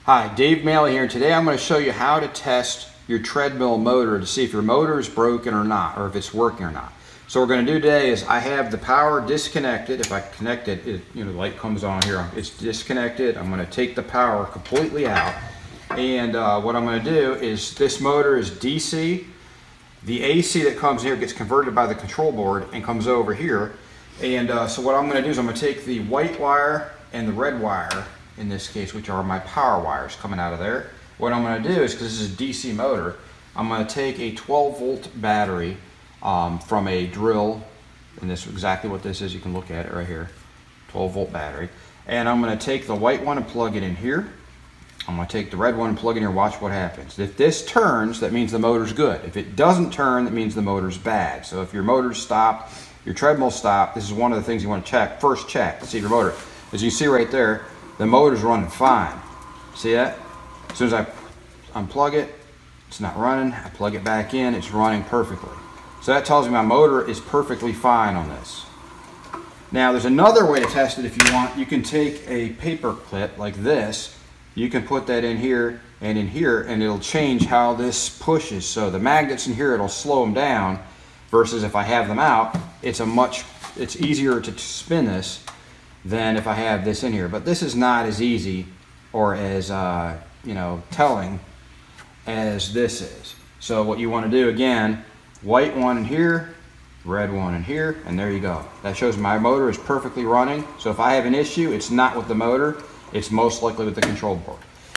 Hi, Dave Maley here, and today I'm going to show you how to test your treadmill motor to see if your motor is broken or not, or if it's working or not. So what we're going to do today is I have the power disconnected. If I connect it, the light comes on here. It's disconnected. I'm going to take the power completely out, and what I'm going to do is this motor is DC. The AC that comes here gets converted by the control board and comes over here. And so what I'm going to do is I'm going to take the white wire and the red wire, in this case, which are my power wires coming out of there. What I'm going to do is, because this is a DC motor, I'm going to take a 12-volt battery from a drill, and this is exactly what this is. You can look at it right here, 12-volt battery. And I'm going to take the white one and plug it in here. I'm going to take the red one and plug it in here. Watch what happens. If this turns, that means the motor's good. If it doesn't turn, that means the motor's bad. So if your motor's stopped, your treadmill's stopped, this is one of the things you want to check. First check to see if your motor. As you see right there, the motor's running fine. See that? As soon as I unplug it, it's not running. I plug it back in, it's running perfectly. So that tells me my motor is perfectly fine on this. Now there's another way to test it if you want. You can take a paper clip like this. You can put that in here, and it'll change how this pushes. So the magnets in here, it'll slow them down, versus if I have them out, it's easier to spin this than if I have this in here. But this is not as easy or as telling as this is. So what you want to do, again, white one in here, red one in here, and there you go. That shows my motor is perfectly running. So if I have an issue, it's not with the motor, it's most likely with the control board.